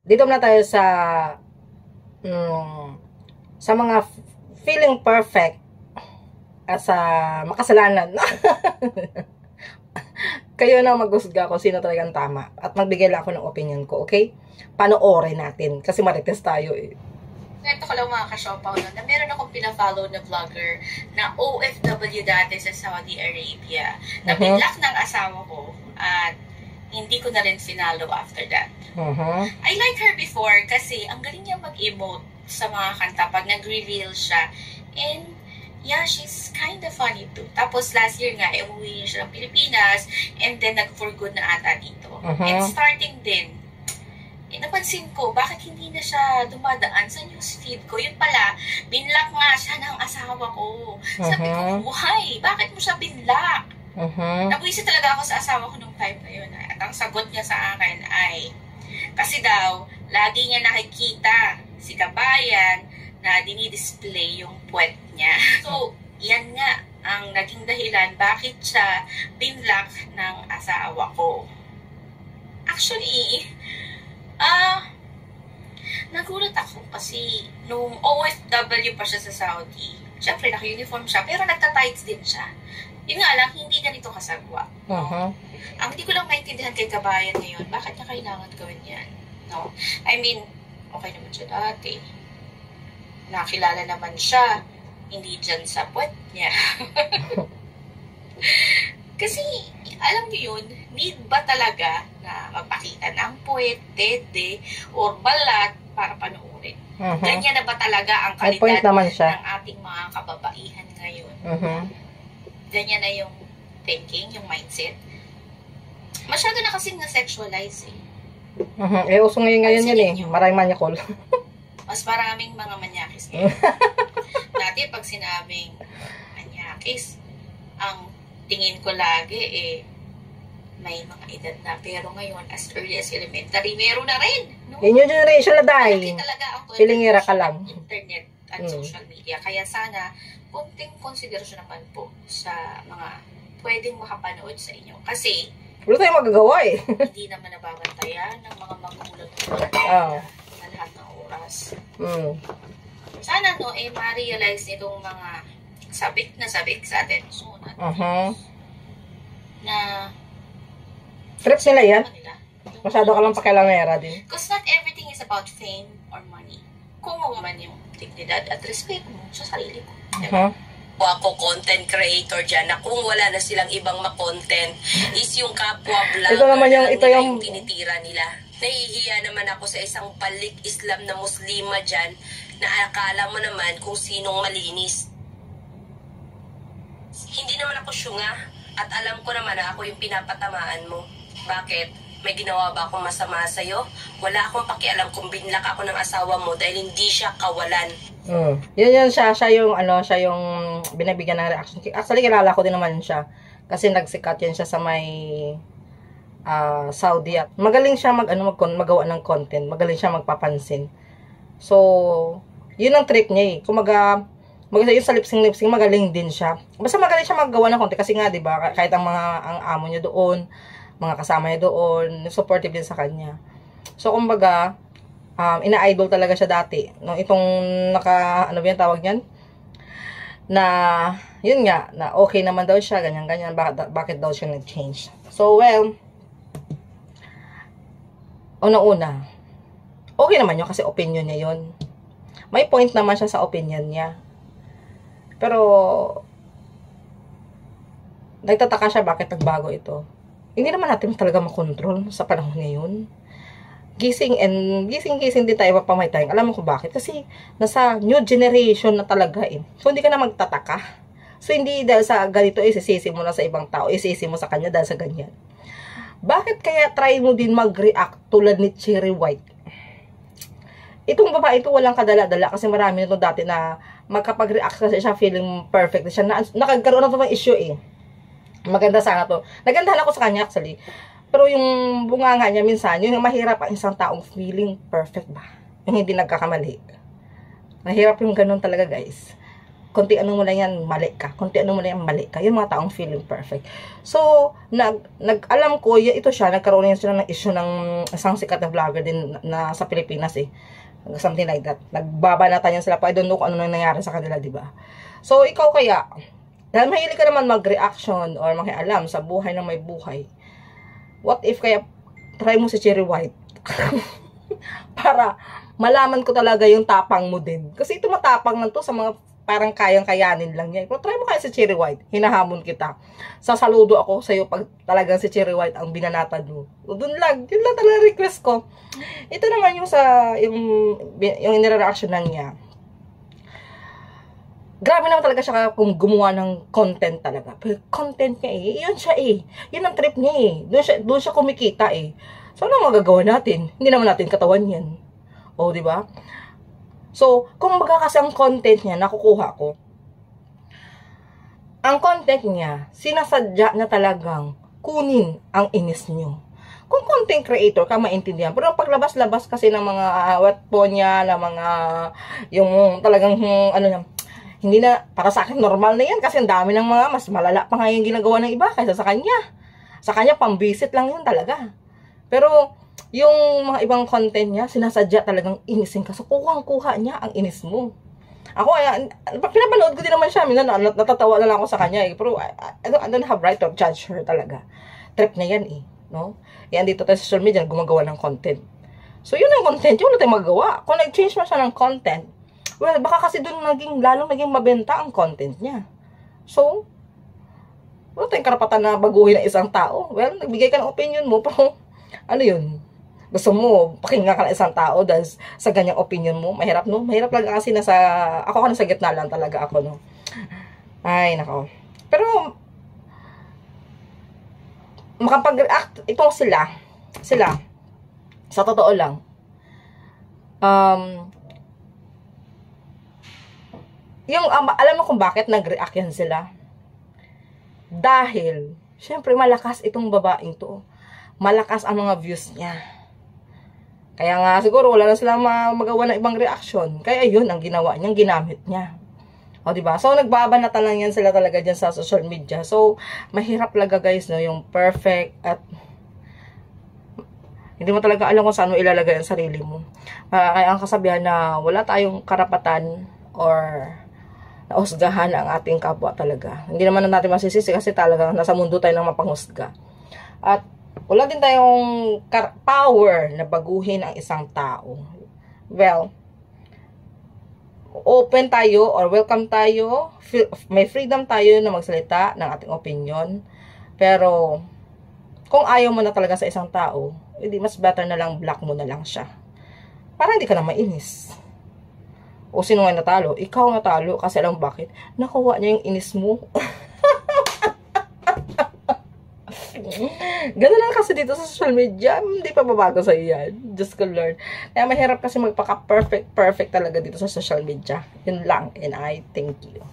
dito na tayo sa mga feeling perfect at sa makasalanan. Kayo na maghusga kung sino talagang tama. At magbigay lang ako ng opinion ko, okay? Panoorin natin. Kasi marites tayo eh. Ito ko lang mga kasyopa ko na meron akong pinafollow na vlogger na OFW dati sa Saudi Arabia. Na binlock ng asawa ko at hindi ko na rin finalo after that. I like her before kasi ang galing niya mag-emote sa mga kanta pag nag-reveal siya. And yeah, she's kind of funny too. Tapos last year nga, umuwi siya ng Pilipinas and then nag-for good na ata dito. And starting din, napansin ko, bakit hindi na siya dumadaan sa newsfeed ko? Yun pala, binlock nga siya ng asawa ko. Sabi ko, why? Bakit mo siya binlock? Nag-iisip talaga ako sa asawa ko nung time na yun. At ang sagot niya sa akin ay, kasi daw, lagi niya nakikita si kabayan na dinidisplay yung puwet niya. So, yan nga ang naging dahilan bakit siya binlock ng asawa ko. Actually, nagulat ako kasi nung OFW pa siya sa Saudi, syempre naka-uniform siya, pero nagta-tights din siya. Yun nga lang, hindi ganito kasagwa. Ang hindi ko lang maintindihan kay kabayan ngayon, bakit niya kailangan gawin yan? No? I mean, okay naman siya dati. Nakilala naman siya, hindi dyan sa puwet niya. Kasi, alam niyo yun, need ba talaga na magpakita ng puwet, dede, or balat para panoorin? Ganyan na ba talaga ang kalidad ng ating mga kababaihan ngayon? Ganyan na yung thinking, yung mindset. Masyado na kasing na-sexualize eh. Uso ngayon yan eh. Maraming manyakol. Mas maraming mga manyakis ngayon. Dati pag sinabing manyakis, ang tingin ko lagi eh, may mga edad na. Pero ngayon, as early as elementary, meron na rin. No? In your generation na dahil. Pilingera ka lang. Internet at social media. Kaya sana, kunting konsiderasyon naman po sa mga pwedeng makapanood sa inyo. Kasi, wala tayong magagawa eh. hindi naman nababantayan ng mga magulang na lahat ng oras. Sana no, ma-realize nitong mga sabik sa atin soon. Na trips nila yan? Masyado ka lang pakialamera din. Because not everything is about fame or money. Kung mo man yung dignidad at respect mo sa sarili mo. Ako content creator dyan na kung wala na silang ibang ma-content is yung kapwa vlogger ito naman yung tinitira nila. Nahihiya naman ako sa isang balik Islam na Muslima dyan na akala mo naman kung sinong malinis. Hindi naman ako syunga at alam ko naman na ako yung pinapatamaan mo. Bakit? May ginawa ba akong masama sa'yo? Wala akong pakialam kung binlock ako ng asawa mo dahil hindi siya kawalan. Yan siya yung binibigyan ng reaction. Actually, kilala ko din naman siya. Kasi nagsikat yan siya sa may Saudi. Magaling siya magawa ng content. Magaling siya magpapansin. So, yun ang trick niya eh. Kumaga yung sa lip-sync, magaling din siya. Basta magaling siya maggawa ng content. Kasi nga, di ba, kahit ang amo niya doon, mga kasama niya doon, supportive din sa kanya. So, kumbaga, ina-idol talaga siya dati. No, itong ano ba yung tawag niyan? Na, yun nga, na okay naman daw siya, ganyan-ganyan, bakit daw siya nag-change. So, well, una-una, okay naman yun kasi opinion niya yun. May point naman siya sa opinion niya. Pero, nagtataka siya bakit nagbago ito. Hindi naman natin talaga makontrol sa panahon ngayon. Gising din tayo papamaytayang. Alam mo kung bakit? Kasi nasa new generation na talaga eh. So, hindi ka na magtataka. So, hindi dahil sa ganito, isisisi mo na sa ibang tao, isisi mo sa kanya dahil sa ganyan. Bakit kaya try mo din mag-react tulad ni Cherry White? Itong babae ito walang kadala-dala kasi marami nito dati na magkapag-react kasi siya feeling perfect. Siya nakagkaroon na ito ng issue eh. Maganda sana to. Nagandahan ako sa kanya actually. Pero yung bunganga niya minsan, yung mahirap ang isang taong feeling perfect ba? Yung hindi nagkakamali. Mahirap yung ganun talaga guys. konti ano mo lang yan, mali ka. Konti ano mo lang yan, mali ka. Yung mga taong feeling perfect. So, alam ko, ito siya, nagkaroon yan sila ng issue ng isang sikat na vlogger din na sa Pilipinas eh. Something like that. Nagbabanatan yan sila pa. I don't know kung ano nangyari sa kanila, di ba? So, ikaw kaya, dahil mahilig ka naman mag-reaction or makialam sa buhay ng may buhay, what if kaya try mo si Cherry White? Para malaman ko talaga yung tapang mo din. Kasi ito matapang lang to sa mga parang kayang-kayanin lang niya. Pero try mo kaya si Cherry White. Hinahamon kita. Sasaludo ako sa'yo pag talagang si Cherry White ang binanatan mo. Doon lang. Yun lang talaga request ko. Ito naman yung yung inireaction lang niya. Grabe naman talaga siya kung gumawa ng content talaga. Pero content niya eh. Yun siya eh. Yun ang trip niya eh. Doon siya kumikita eh. So, ano magagawa natin? Hindi naman natin katawan yan. O, di ba? So, kung baga kasi ang content niya, nakukuha ko. Ang content niya, sinasadya na talagang kunin ang inis niyo. Kung content creator ka, maintindihan. Pero ang paglabas-labas kasi ng mga awat po niya, ng mga, yung talagang, ano niya, hindi na, para sa akin, normal na yan. Kasi ang dami ng mga, mas malala pa nga yung ginagawa ng iba kaysa sa kanya. Sa kanya, pambisit lang yun talaga. Pero, yung mga ibang content niya, sinasadya talagang inisin ka. So, kuhang-kuha niya ang inis mo. Ako, pinapanood ko din naman siya. Minsan, natatawa na lang ako sa kanya eh. Pero, I don't have right to judge her talaga. Trip niya yan eh. No? Yan dito tayo sa social media, gumagawa ng content. So, yun ang content. Yung wala tayong magawa. Kung nag-change mo siya ng content, well, baka kasi doon lalong naging mabenta ang content niya. So, wala tayong karapatan na baguhin ng isang tao. Well, nagbigay ka ng opinion mo, pero, ano yun? Gusto mo, pakinggan ka ng isang tao dahil sa ganyang opinion mo. Mahirap, no? Mahirap lang kasi ako ka nasa gitna lang talaga ako, no? Ay, nako. Pero, makapag-react, itong sila, sa totoo lang, alam mo kung bakit nag-react yan sila? Dahil, syempre malakas itong babaeng to. Malakas ang mga views niya. Kaya nga siguro wala na silang magawa ng ibang reaction. Kaya yun ang ginawa niyang ginamit niya. O diba? So nagbabanatan lang yan sila talaga dyan sa social media. So mahirap talaga guys, no, yung perfect at hindi mo talaga alam kung saan mo ilalagay ang sarili mo. Kaya ang kasabihan na wala tayong karapatan or nausgahan ang ating kapwa talaga. Hindi naman natin masisisi kasi talaga nasa mundo tayo ng mapanghusga. At wala din tayong power na baguhin ang isang tao. Well, open tayo or welcome tayo. May freedom tayo na magsalita ng ating opinion. Pero, kung ayaw mo na talaga sa isang tao, hindi mas better na lang block mo na lang siya. Para hindi ka na mainis. O sino nga natalo? Ikaw natalo kasi alam bakit? Nakuha niya yung inis mo. Ganun lang kasi dito sa social media. Hindi pa babago sa iyan. Just ko learn. Kaya mahirap kasi magpaka-perfect talaga dito sa social media. Yun lang. And I thank you.